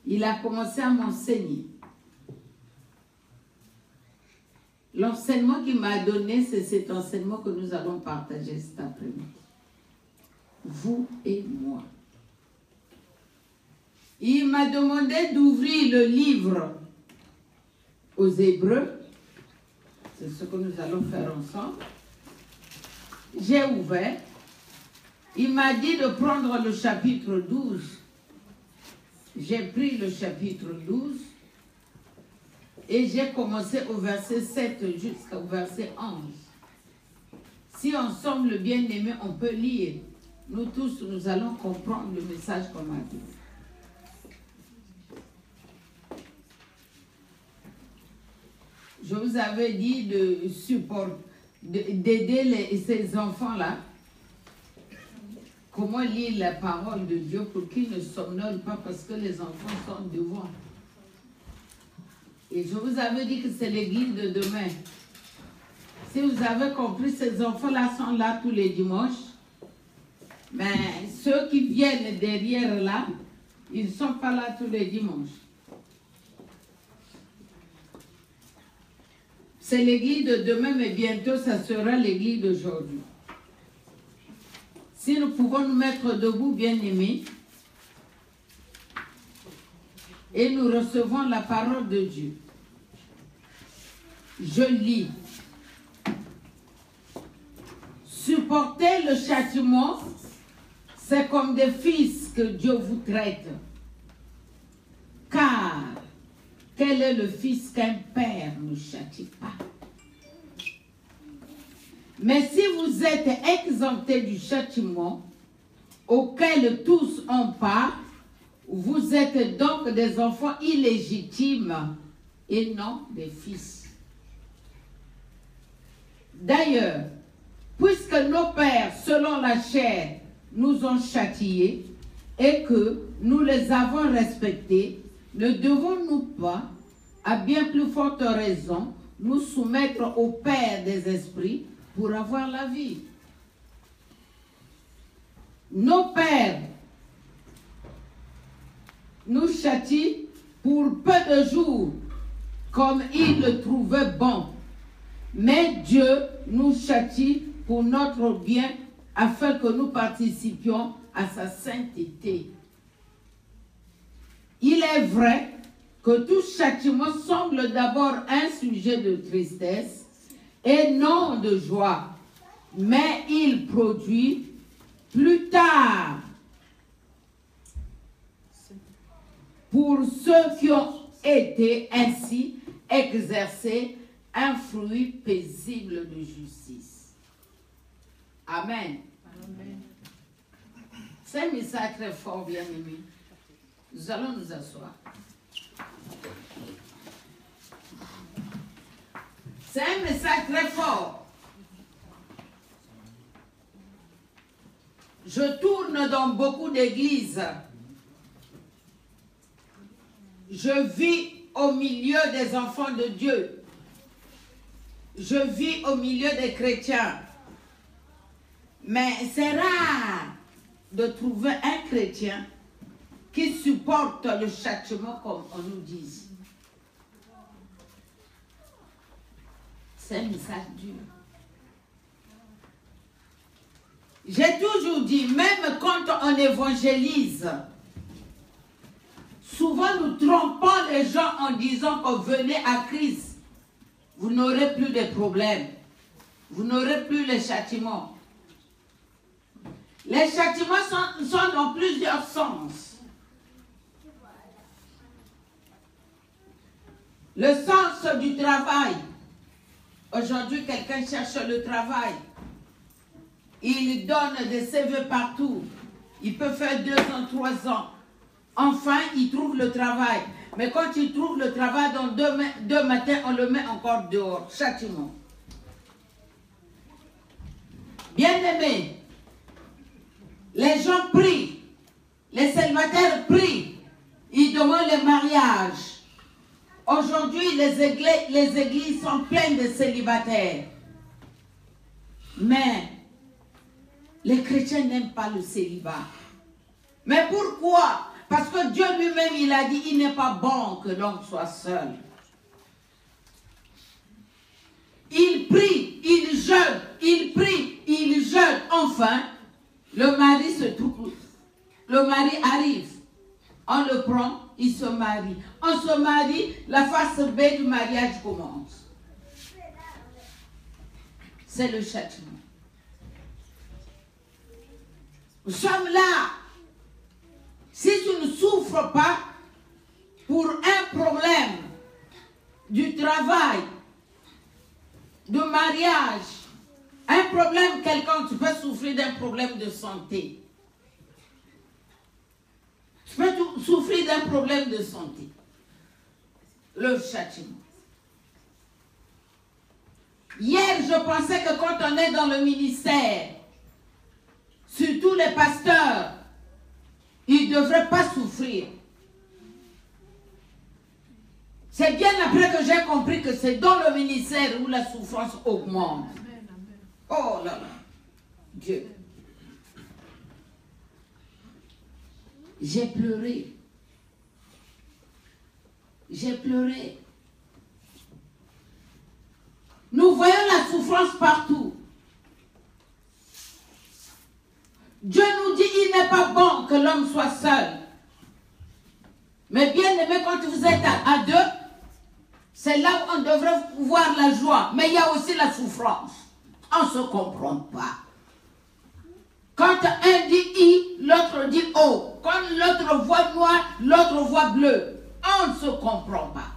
il a commencé à m'enseigner. L'enseignement qu'il m'a donné, c'est cet enseignement que nous allons partager cet après-midi. Vous et moi. Il m'a demandé d'ouvrir le livre aux Hébreux. C'est ce que nous allons faire ensemble. J'ai ouvert. Il m'a dit de prendre le chapitre 12. J'ai pris le chapitre 12 et j'ai commencé au verset 7 jusqu'au verset 11. Si ensemble, bien-aimés, on peut lire, nous tous, nous allons comprendre le message qu'on m'a dit. Je vous avais dit de support, d'aider ces enfants-là. Comment lire la parole de Dieu pour qu'ils ne somnolent pas parce que les enfants sont devant. Et je vous avais dit que c'est l'église de demain. Si vous avez compris, ces enfants-là sont là tous les dimanches. Mais ceux qui viennent derrière là, ils ne sont pas là tous les dimanches. C'est l'église de demain, mais bientôt, ça sera l'église d'aujourd'hui. Si nous pouvons nous mettre debout, bien-aimés, et nous recevons la parole de Dieu. Je lis. Supporter le châtiment, c'est comme des fils que Dieu vous traite. Car, quel est le fils qu'un père ne châtie pas? Mais si vous êtes exemptés du châtiment auquel tous ont part, vous êtes donc des enfants illégitimes et non des fils. D'ailleurs, puisque nos pères, selon la chair, nous ont châtiés et que nous les avons respectés, ne devons-nous pas, à bien plus forte raison, nous soumettre au Père des esprits pour avoir la vie? Nos pères nous châtient pour peu de jours, comme ils le trouvaient bon. Mais Dieu nous châtie pour notre bien, afin que nous participions à sa sainteté. Il est vrai que tout châtiment semble d'abord un sujet de tristesse et non de joie, mais il produit plus tard, pour ceux qui ont été ainsi exercés, un fruit paisible de justice. Amen. Amen. C'est un message très fort, bien-aimé. Nous allons nous asseoir. C'est un message très fort. Je tourne dans beaucoup d'églises. Je vis au milieu des enfants de Dieu. Je vis au milieu des chrétiens. Mais c'est rare de trouver un chrétien qui supporte le châtiment comme on nous dit. C'est un message dur. J'ai toujours dit, même quand on évangélise, souvent nous trompons les gens en disant que venez à Christ, vous n'aurez plus de problèmes, vous n'aurez plus les châtiments. Les châtiments sont dans plusieurs sens. Le sens du travail. Aujourd'hui, quelqu'un cherche le travail. Il donne des CV partout. Il peut faire 2 ans, 3 ans. Enfin, il trouve le travail. Mais quand il trouve le travail, dans deux matins, on le met encore dehors. Châtiment. Bien-aimés, les gens prient. Les célibataires prient. Ils demandent le mariage. Aujourd'hui, les églises sont pleines de célibataires. Mais les chrétiens n'aiment pas le célibat. Mais pourquoi? Parce que Dieu lui-même, il a dit, il n'est pas bon que l'homme soit seul. Il prie, il jeûne, il prie, il jeûne. Enfin, le mari se trouve. Le mari arrive. On le prend, il se marie. On se marie, la phase B du mariage commence. C'est le châtiment. Nous sommes là. Si tu ne souffres pas pour un problème du travail, de mariage, un problème quelconque, tu peux souffrir d'un problème de santé. Tu peux souffrir d'un problème de santé. Le châtiment. Hier, je pensais que quand on est dans le ministère, surtout les pasteurs, ils ne devraient pas souffrir. C'est bien après que j'ai compris que c'est dans le ministère où la souffrance augmente. Oh là là, Dieu. J'ai pleuré. J'ai pleuré. Nous voyons la souffrance partout. Dieu nous dit, il n'est pas bon que l'homme soit seul. Mais bien aimé, quand vous êtes à deux, c'est là où on devrait voir la joie. Mais il y a aussi la souffrance. On ne se comprend pas. Quand un dit I, l'autre dit O. Quand l'autre voit noir, l'autre voit bleu. On ne se comprend pas.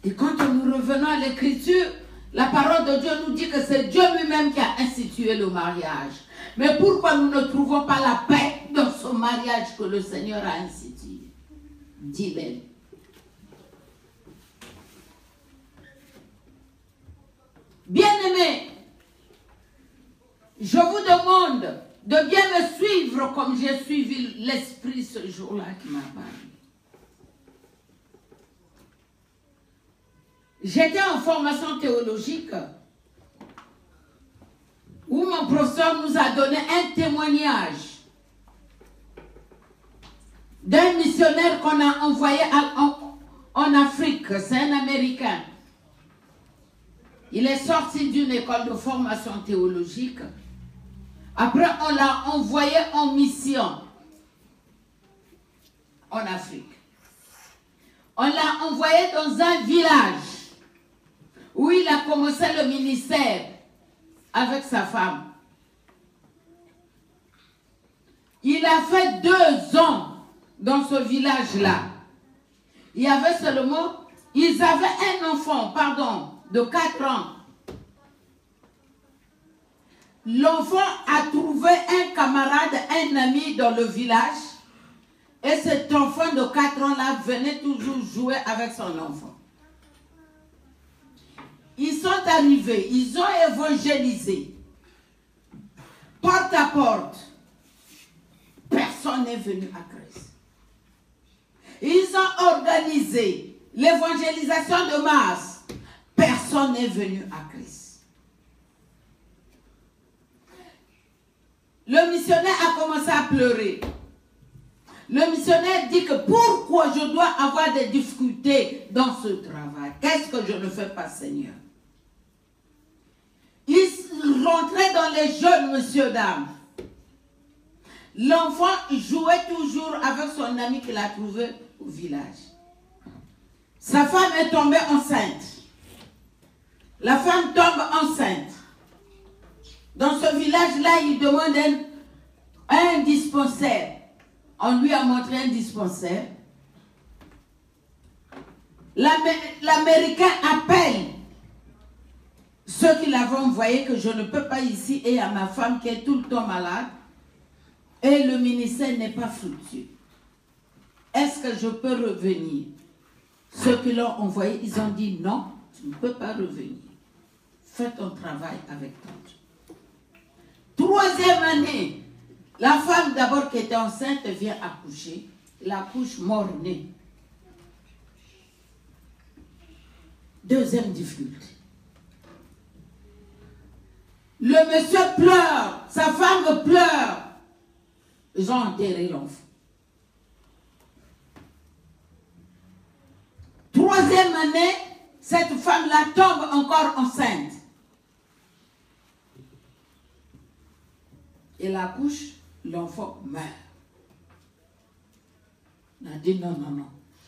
Et quand nous revenons à l'écriture, la parole de Dieu nous dit que c'est Dieu lui-même qui a institué le mariage. Mais pourquoi nous ne trouvons pas la paix dans ce mariage que le Seigneur a institué? Dis-le. Bien-aimés, je vous demande de bien me suivre comme j'ai suivi l'Esprit ce jour-là qui m'a parlé. J'étais en formation théologique où mon professeur nous a donné un témoignage d'un missionnaire qu'on a envoyé en Afrique. C'est un Américain. Il est sorti d'une école de formation théologique. Après, on l'a envoyé en mission en Afrique. On l'a envoyé dans un village où il a commencé le ministère avec sa femme. Il a fait 2 ans dans ce village-là. Il y avait seulement, ils avaient un enfant, de 4 ans. L'enfant a trouvé un camarade, un ami dans le village. Et cet enfant de 4 ans-là venait toujours jouer avec son enfant. Ils sont arrivés, ils ont évangélisé. Porte à porte. Personne n'est venu à Christ. Ils ont organisé l'évangélisation de masse. Personne n'est venu à Christ. Le missionnaire a commencé à pleurer. Le missionnaire dit que pourquoi je dois avoir des difficultés dans ce travail? Qu'est-ce que je ne fais pas, Seigneur? Il rentrait dans les jeunes, monsieur, dame. L'enfant jouait toujours avec son ami qu'il a trouvé au village. Sa femme est tombée enceinte. La femme tombe enceinte. Dans ce village-là, il demande un dispensaire. On lui a montré un dispensaire. L'Américain appelle ceux qui l'avaient envoyé que je ne peux pas ici et à ma femme qui est tout le temps malade. Et le ministère n'est pas fructueux. Est-ce que je peux revenir? Ceux qui l'ont envoyé, ils ont dit non, tu ne peux pas revenir. Fais ton travail avec ton Dieu. 3e année, la femme d'abord qui était enceinte vient accoucher. La couche mort-née. 2e difficulté. Le monsieur pleure, sa femme pleure. Ils ont enterré l'enfant. Troisième année, cette femme-là tombe encore enceinte. Elle accouche, l'enfant meurt. Elle a dit non, non, non.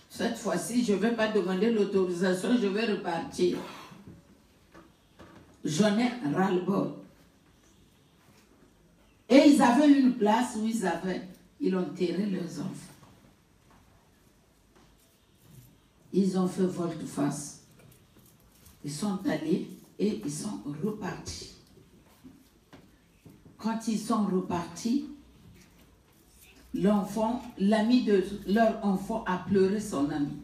Cette fois-ci, je ne vais pas demander l'autorisation, je vais repartir. J'en ai ras-le-bol. Et ils avaient une place où ils ont enterré leurs enfants. Ils ont fait volte-face. Ils sont allés et ils sont repartis. Quand ils sont repartis, l'enfant, l'ami de leur enfant a pleuré son ami.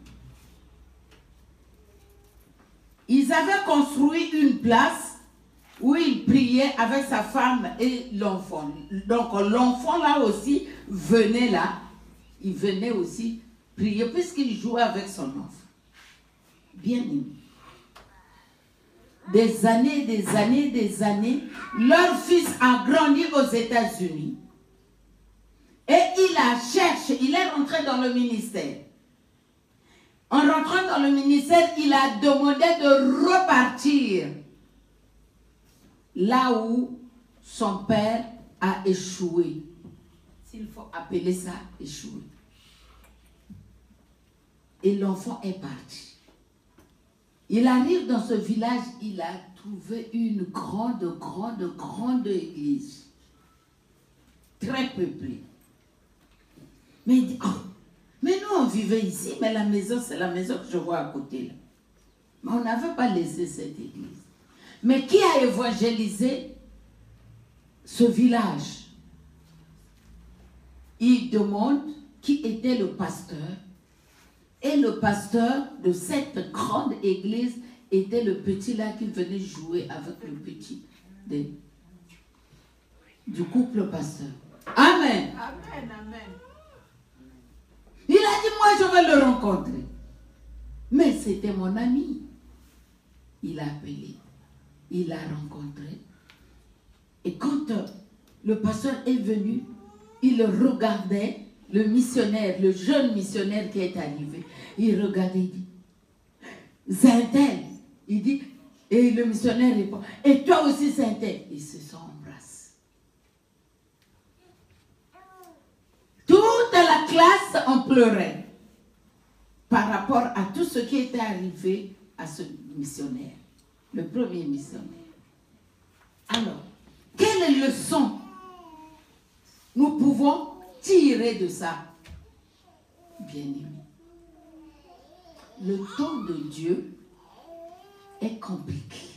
Ils avaient construit une place où il priait avec sa femme et l'enfant. Donc l'enfant là aussi venait là. Il venait aussi prier puisqu'il jouait avec son enfant. Bien aimé. Des années, des années, des années, leur fils a grandi aux États-Unis. Et il a cherché, il est rentré dans le ministère. En rentrant dans le ministère, il a demandé de repartir là où son père a échoué. S'il faut appeler ça échoué. Et l'enfant est parti. Il arrive dans ce village, il a trouvé une grande église. Très peuplée. Mais il dit, oh, mais nous on vivait ici, mais la maison, c'est la maison que je vois à côté là. Mais on n'avait pas laissé cette église. Mais qui a évangélisé ce village? Il demande qui était le pasteur. Et le pasteur de cette grande église était le petit là qui venait jouer avec le petit du couple pasteur. Amen. Amen, amen. Il a dit, moi je vais le rencontrer. Mais c'était mon ami. Il a appelé. Il l'a rencontré. Et quand le pasteur est venu, il regardait le missionnaire, le jeune missionnaire qui est arrivé. Il regardait, il dit, Saint-Tel. Il dit, et le missionnaire répond, et toi aussi Saint-Tel. Ils se sont embrassés. Toute la classe en pleurait par rapport à tout ce qui était arrivé à ce missionnaire, le premier missionnaire. Alors, quelle leçon nous pouvons tirer de ça? Bien-aimé, le temps de Dieu est compliqué.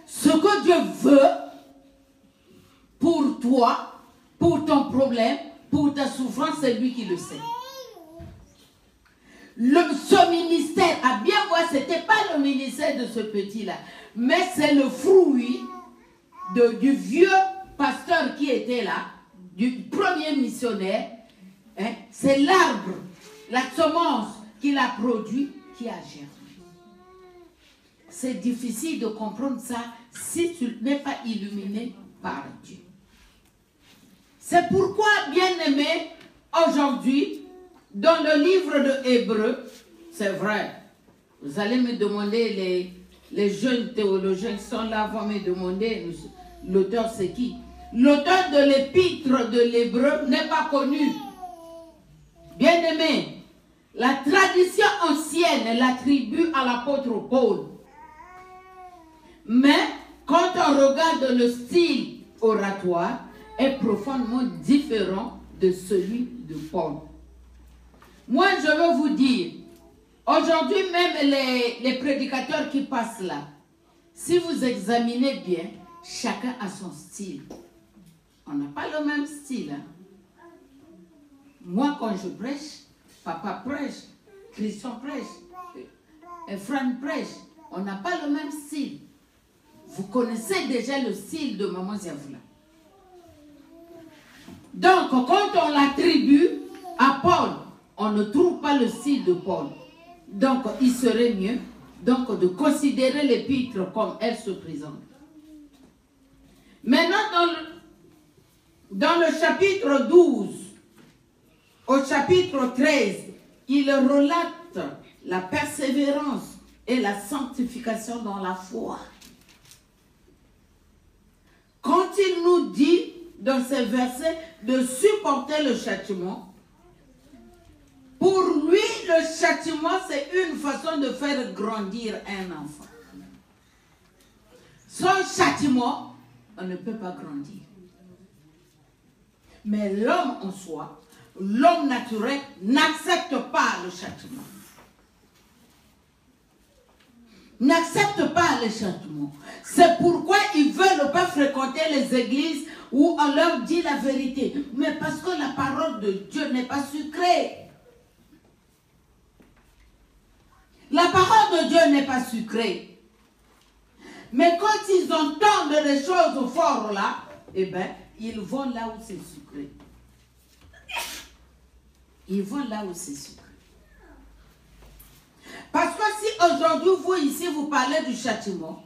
Ce que Dieu veut pour toi, pour ton problème, pour ta souffrance, c'est lui qui le sait. Ce ministère, à bien voir, ce n'était pas le ministère de ce petit-là, mais c'est le fruit du vieux pasteur qui était là, du premier missionnaire. Hein, c'est l'arbre, la semence qu'il a produit qui a germé. C'est difficile de comprendre ça si tu n'es pas illuminé par Dieu. C'est pourquoi, bien-aimé, aujourd'hui, dans le livre de Hébreux, c'est vrai, vous allez me demander, les jeunes théologiens qui sont là vont me demander, l'auteur c'est qui? L'auteur de l'épître de l'Hébreu n'est pas connu. Bien-aimé, la tradition ancienne l'attribue à l'apôtre Paul. Mais quand on regarde le style oratoire, est profondément différent de celui de Paul. Moi, je veux vous dire, aujourd'hui même les prédicateurs qui passent là, si vous examinez bien, chacun a son style. On n'a pas le même style. Hein? Moi, quand je prêche, papa prêche, Christian prêche, Efraim prêche. On n'a pas le même style. Vous connaissez déjà le style de Maman Ziavoula. Donc, quand on l'attribue à Paul, on ne trouve pas le style de Paul. Donc, il serait mieux donc, de considérer l'épître comme elle se présente. Maintenant, dans le chapitre 12, au chapitre 13, il relate la persévérance et la sanctification dans la foi. Quand il nous dit dans ces versets de supporter le châtiment, pour lui, le châtiment, c'est une façon de faire grandir un enfant. Sans châtiment, on ne peut pas grandir. Mais l'homme en soi, l'homme naturel, n'accepte pas le châtiment. N'accepte pas le châtiment. C'est pourquoi ils ne veulent pas fréquenter les églises où on leur dit la vérité. Mais parce que la parole de Dieu n'est pas sucrée. La parole de Dieu n'est pas sucrée. Mais quand ils entendent des choses fortes là, eh bien, ils vont là où c'est sucré. Ils vont là où c'est sucré. Parce que si aujourd'hui, vous ici, vous parlez du châtiment,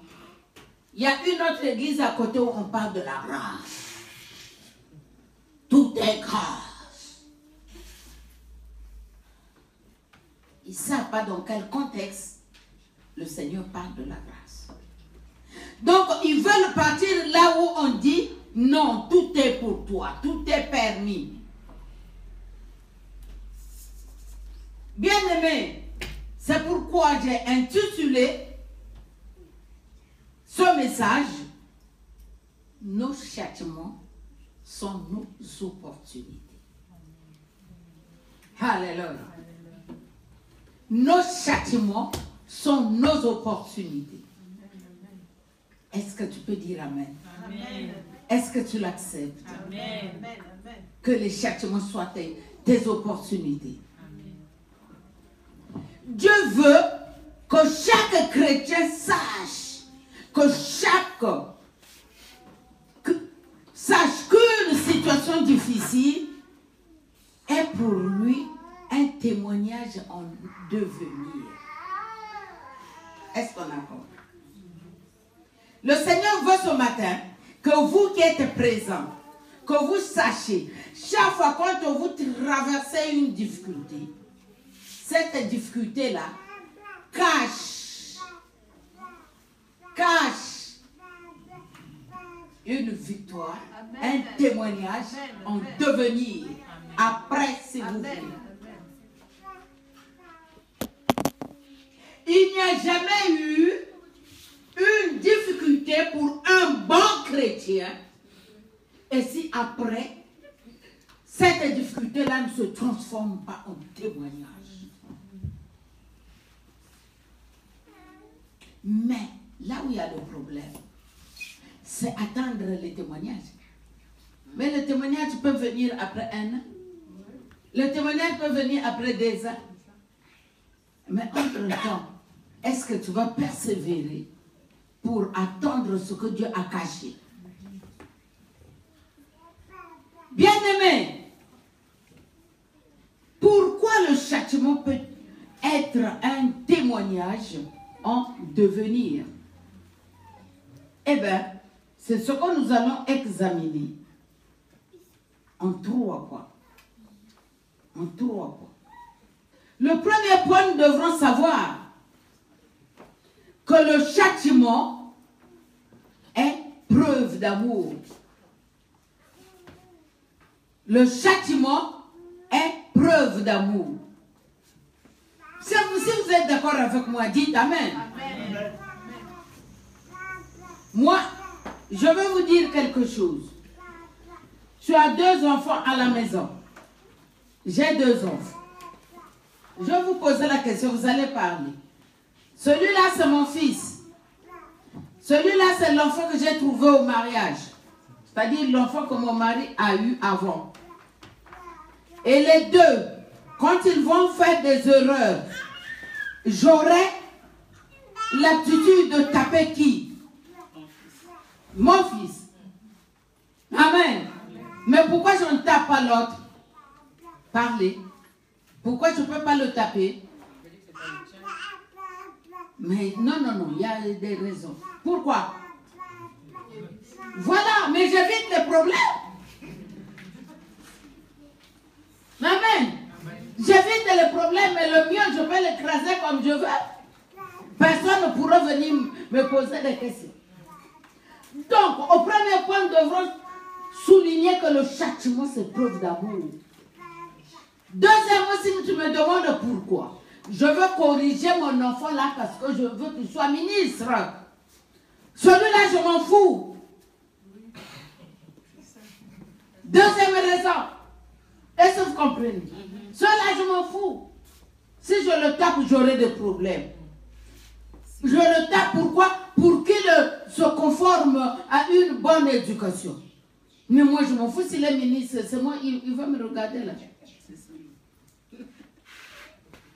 il y a une autre église à côté où on parle de la grâce. Tout est grâce. Ils ne savent pas dans quel contexte le Seigneur parle de la grâce. Donc, ils veulent partir là où on dit, non, tout est pour toi, tout est permis. Bien-aimés, c'est pourquoi j'ai intitulé ce message « Nos châtiments sont nos opportunités ». Alléluia. Nos châtiments sont nos opportunités. Est-ce que tu peux dire Amen? Amen. Est-ce que tu l'acceptes? Amen. Que les châtiments soient tes opportunités. Dieu veut que chaque chrétien sache qu'une situation difficile est pour lui un témoignage en devenir. Est-ce qu'on a compris? Le Seigneur veut ce matin que vous qui êtes présents, que vous sachiez, chaque fois quand vous traversez une difficulté, cette difficulté-là cache une victoire, amen, un témoignage, amen, en devenir, amen, après si vous voulez. Il n'y a jamais eu une difficulté pour un bon chrétien et si après, cette difficulté-là ne se transforme pas en témoignage. Mais là où il y a le problème, c'est attendre les témoignages. Mais le témoignage peut venir après un an. Le témoignage peut venir après des ans. Mais entre-temps, est-ce que tu vas persévérer pour attendre ce que Dieu a caché? Bien-aimé, pourquoi le châtiment peut être un témoignage en devenir? Eh bien, c'est ce que nous allons examiner en 3 points. En 3 points. Le premier point, nous devrons savoir que le châtiment est preuve d'amour. Le châtiment est preuve d'amour. Si vous êtes d'accord avec moi, dites Amen. Amen. Moi, je veux vous dire quelque chose. Tu as 2 enfants à la maison. J'ai 2 enfants. Je vais vous poser la question, vous allez parler. Celui-là, c'est mon fils. Celui-là, c'est l'enfant que j'ai trouvé au mariage. C'est-à-dire l'enfant que mon mari a eu avant. Et les 2, quand ils vont faire des erreurs, j'aurai l'aptitude de taper qui? Mon fils. Amen. Mais pourquoi je ne tape pas l'autre? Parlez. Pourquoi je ne peux pas le taper? Mais non, il y a des raisons. Pourquoi? Voilà, mais j'évite les problèmes. Amen. J'évite les problèmes, mais le mien, je peux l'écraser comme je veux. Personne ne pourra venir me poser des questions. Donc, au premier point, nous devrons souligner que le châtiment, c'est preuve d'amour. Deuxièmement, si tu me demandes pourquoi, je veux corriger mon enfant là parce que je veux qu'il soit ministre. Celui-là, je m'en fous. Deuxième raison. Est-ce que vous comprenez? Celui-là, je m'en fous. Si je le tape, j'aurai des problèmes. Je le tape pourquoi? Pour qu'il se conforme à une bonne éducation. Mais moi, je m'en fous s'il est ministre. C'est moi, il va me regarder là.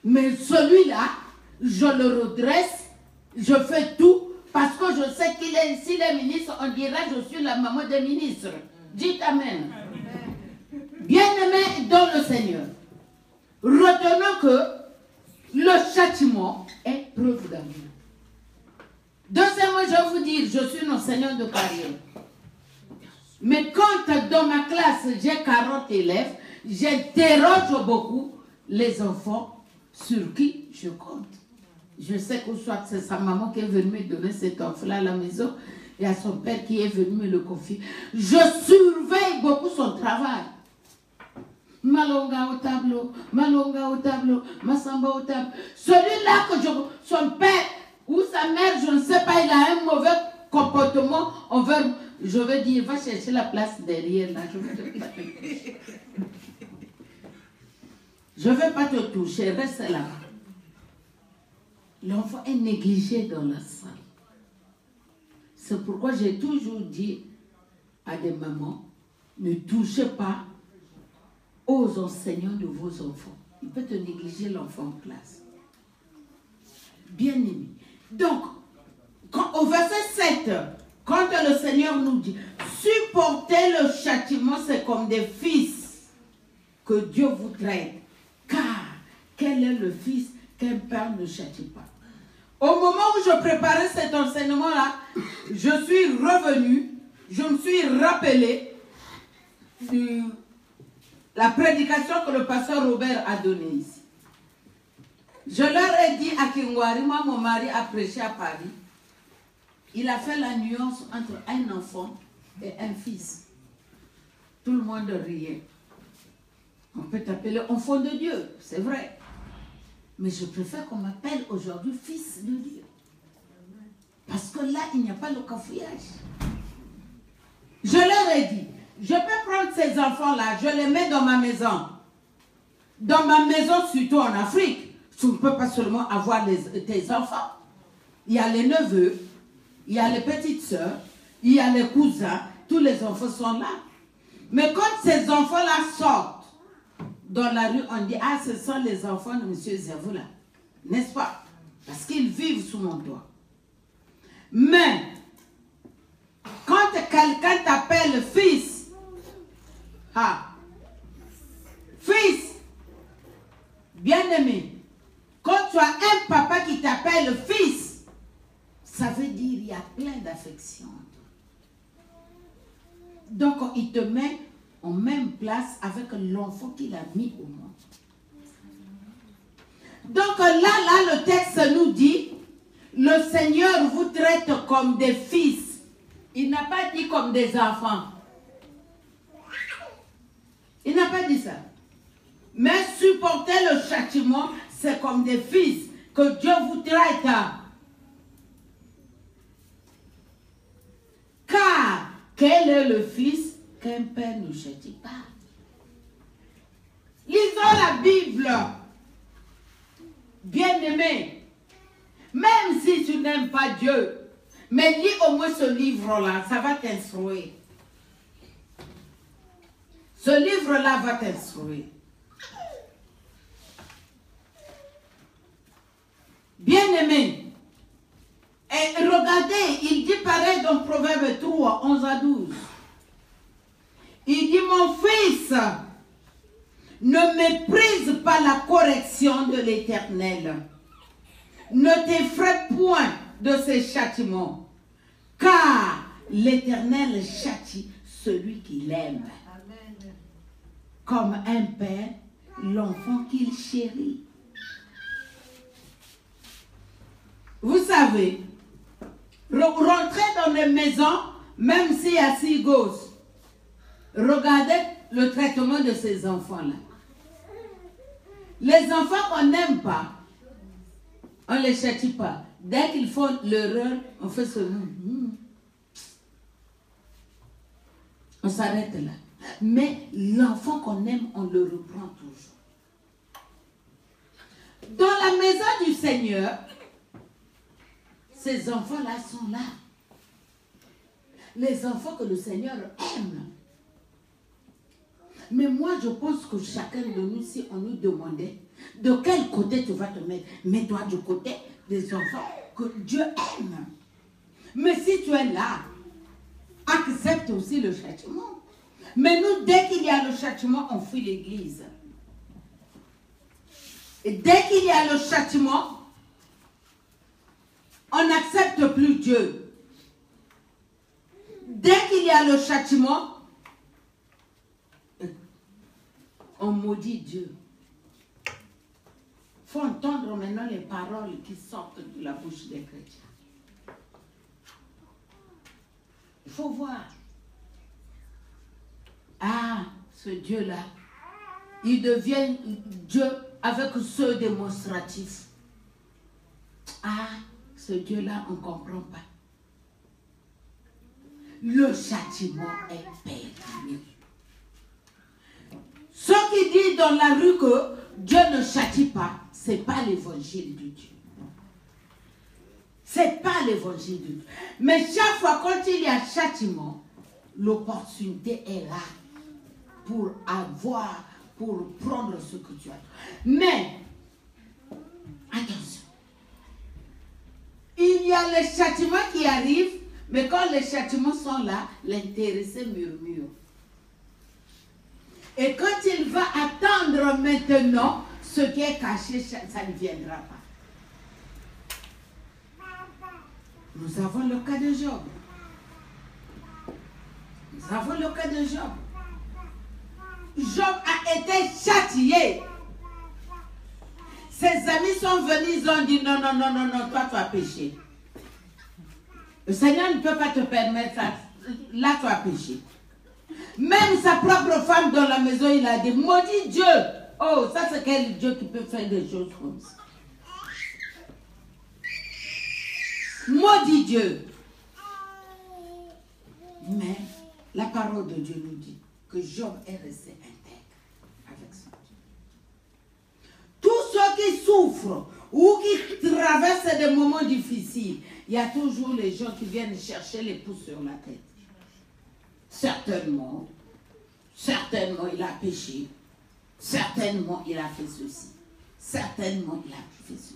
Mais celui-là, je le redresse, je fais tout, parce que je sais qu'il est, s'il est ministre, on dirait je suis la maman des ministres. Dites Amen. Bien-aimés dans le Seigneur, retenons que le châtiment est preuve d'amour. Deuxièmement, je vais vous dire, je suis un enseignant de carrière. Mais quand dans ma classe, j'ai 40 élèves, j'interroge beaucoup les enfants sur qui je compte. Je sais que soit c'est sa maman qui est venue me donner cet enfant-là à la maison et à son père qui est venu me le confier. Je surveille beaucoup son travail. Malonga au tableau, Massamba au tableau. Celui-là que son père ou sa mère, je ne sais pas, il a un mauvais comportement envers, je veux dire, va chercher la place derrière là. Je ne vais pas te toucher, reste là. L'enfant est négligé dans la salle. C'est pourquoi j'ai toujours dit à des mamans, ne touchez pas aux enseignants de vos enfants. Il peut te négliger l'enfant en classe. Bien aimé. Donc, au verset 7, quand le Seigneur nous dit, supportez le châtiment, c'est comme des fils que Dieu vous traite. Car, quel est le fils qu'un père ne châtie pas? Au moment où je préparais cet enseignement-là, je suis revenu, je me suis rappelé de la prédication que le pasteur Robert a donnée ici. Je leur ai dit à Kingwari, moi mon mari a prêché à Paris, il a fait la nuance entre un enfant et un fils. Tout le monde riait. On peut t'appeler enfant de Dieu, c'est vrai. Mais je préfère qu'on m'appelle aujourd'hui fils de Dieu. Parce que là, il n'y a pas le cafouillage. Je leur ai dit, je peux prendre ces enfants-là, je les mets dans ma maison. Dans ma maison, surtout en Afrique, tu ne peux pas seulement avoir tes enfants. Il y a les neveux, il y a les petites sœurs, il y a les cousins, tous les enfants sont là. Mais quand ces enfants-là sortent dans la rue, on dit, ah, ce sont les enfants de M. Zavoula. N'est-ce pas? Parce qu'ils vivent sous mon toit. Mais, quand quelqu'un t'appelle fils, fils, bien-aimé, quand tu as un papa qui t'appelle fils, ça veut dire qu'il y a plein d'affection. Donc, il te met en même place avec l'enfant qu'il a mis au monde. Donc là, le texte nous dit, le Seigneur vous traite comme des fils. Il n'a pas dit comme des enfants. Il n'a pas dit ça. Mais supporter le châtiment, c'est comme des fils que Dieu vous traite. Car, quel est le fils qu'un père ne châtie pas? Lisons la Bible. Bien-aimé, même si tu n'aimes pas Dieu, mais lis au moins ce livre-là, ça va t'instruire. Ce livre-là va t'instruire. Bien-aimé, et regardez, il dit pareil dans Proverbe 3, 11 à 12. Il dit, mon fils, ne méprise pas la correction de l'Éternel. Ne t'effraie point de ses châtiments, car l'Éternel châtie celui qui l'aime. Comme un père l'enfant qu'il chérit. Vous savez, rentrer dans les maisons, même s'il y a 6 gosses, regardez le traitement de ces enfants-là. Les enfants qu'on n'aime pas, on ne les châtie pas. Dès qu'ils font l'erreur, on fait ce on s'arrête là. Mais l'enfant qu'on aime, on le reprend toujours. Dans la maison du Seigneur, ces enfants-là sont là. Les enfants que le Seigneur aime. Mais moi, je pense que chacun de nous, si on nous demandait de quel côté tu vas te mettre, mets-toi du côté des enfants que Dieu aime. Mais si tu es là, accepte aussi le châtiment. Mais nous, dès qu'il y a le châtiment, on fuit l'église. Et dès qu'il y a le châtiment, on n'accepte plus Dieu. Dès qu'il y a le châtiment, on maudit Dieu. Il faut entendre maintenant les paroles qui sortent de la bouche des chrétiens. Il faut voir. Ah, ce Dieu-là, il devient Dieu avec ce démonstratif. Ah, ce Dieu-là, on ne comprend pas. Le châtiment est pénible. Ceux qui disent dans la rue que Dieu ne châtie pas, ce n'est pas l'évangile de Dieu. Ce n'est pas l'évangile de Dieu. Mais chaque fois quand il y a châtiment, l'opportunité est là pour avoir, pour prendre ce que tu as. Mais, attention, il y a les châtiments qui arrivent, mais quand les châtiments sont là, l'intéressé murmure. Et quand il va attendre maintenant, ce qui est caché, ça ne viendra pas. Nous avons le cas de Job. Nous avons le cas de Job. Job a été châtié. Ses amis sont venus, ils ont dit non, non, non, non, non, toi tu as péché. Le Seigneur ne peut pas te permettre ça. Là tu as péché. Même sa propre femme dans la maison, il a dit, maudit Dieu. Oh, ça c'est quel Dieu qui peut faire des choses comme ça. Maudit Dieu. Mais la parole de Dieu nous dit que Job est resté intègre avec son Dieu. Tous ceux qui souffrent ou qui traversent des moments difficiles, il y a toujours les gens qui viennent chercher les pouces sur la tête. Certainement il a péché. Certainement il a fait ceci. Certainement il a fait ceci.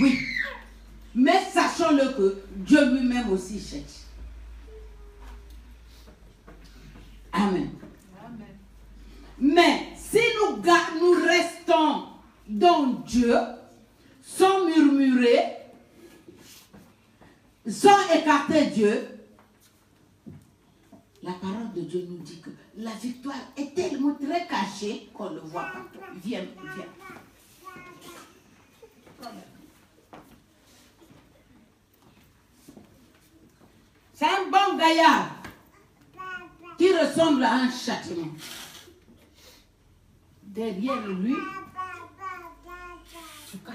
Oui. Mais sachons-le que Dieu lui-même aussi cherche. Amen. Amen. Mais si nous restons dans Dieu, sans murmurer, sans écarter Dieu, la parole de Dieu nous dit que la victoire est tellement très cachée qu'on ne le voit pas. Viens. C'est un bon gaillard qui ressemble à un châtiment. Derrière lui, tu caches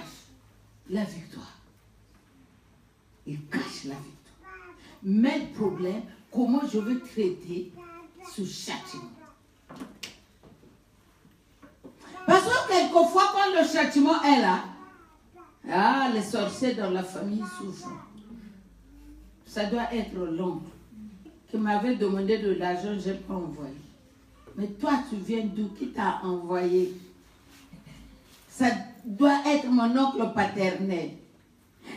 la victoire. Il cache la victoire. Mais le problème, comment je vais traiter ce châtiment? Parce que quelquefois, quand le châtiment est là, les sorciers dans la famille souffrent. Ça doit être l'oncle qui m'avait demandé de l'argent, je n'ai pas envoyé. Mais toi, tu viens d'où? Qui t'a envoyé? Ça doit être mon oncle paternel.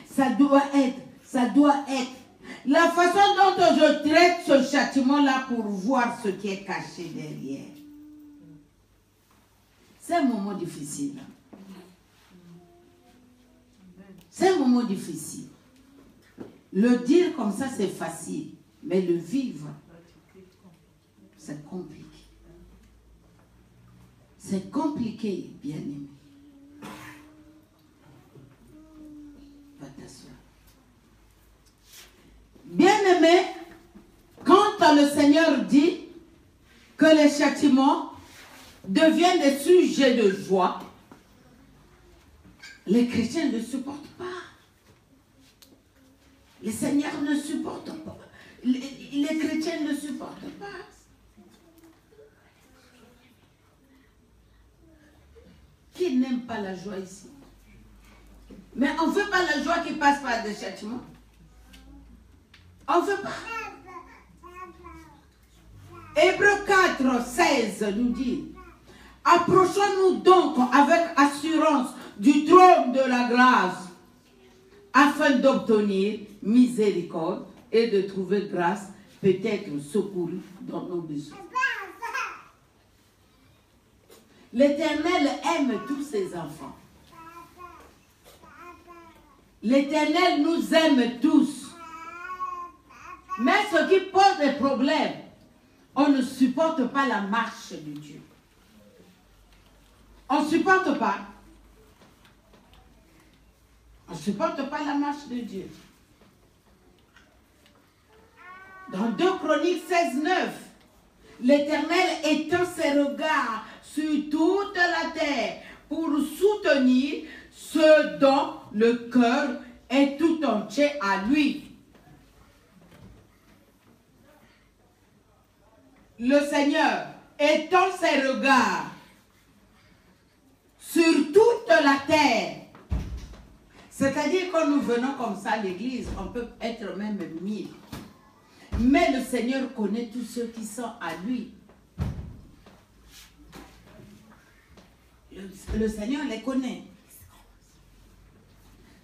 Ça doit être. La façon dont je traite ce châtiment-là pour voir ce qui est caché derrière. C'est un moment difficile. C'est un moment difficile. Le dire comme ça, c'est facile. Mais le vivre, c'est compliqué. C'est compliqué, bien-aimé. Va t'asseoir. Bien-aimé, quand le Seigneur dit que les châtiments deviennent des sujets de joie, les chrétiens ne supportent pas. Les seigneurs ne supportent pas. Les chrétiens ne supportent pas. Qui n'aime pas la joie ici? Mais on ne veut pas la joie qui passe par des châtiments. On ne veut pas. Hébreux 4, 16 nous dit: approchons-nous donc avec assurance du trône de la grâce, afin d'obtenir miséricorde et de trouver grâce, peut-être secours dans nos besoins. L'Éternel aime tous ses enfants. L'Éternel nous aime tous. Mais ce qui pose des problèmes, on ne supporte pas la marche de Dieu. On ne supporte pas. On ne supporte pas la marche de Dieu. Dans 2 Chroniques 16, 9, l'Éternel étend ses regards sur toute la terre pour soutenir ceux dont le cœur est tout entier à lui. Le Seigneur étend ses regards sur toute la terre. C'est-à-dire quand nous venons comme ça à l'église, on peut être même 1000. Mais le Seigneur connaît tous ceux qui sont à lui. Le Seigneur les connaît.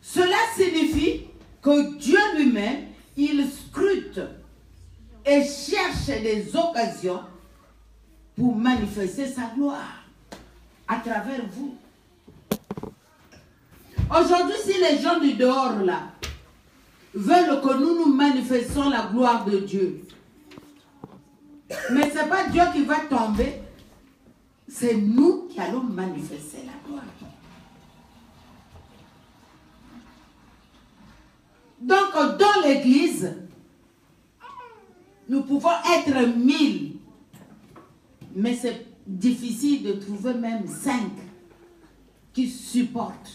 Cela signifie que Dieu lui-même, il scrute et cherche des occasions pour manifester sa gloire à travers vous. Aujourd'hui, si les gens du dehors là veulent que nous manifestions la gloire de Dieu, mais ce n'est pas Dieu qui va tomber, c'est nous qui allons manifester la gloire. Donc, dans l'église, nous pouvons être 1000, mais c'est difficile de trouver même 5 qui supportent.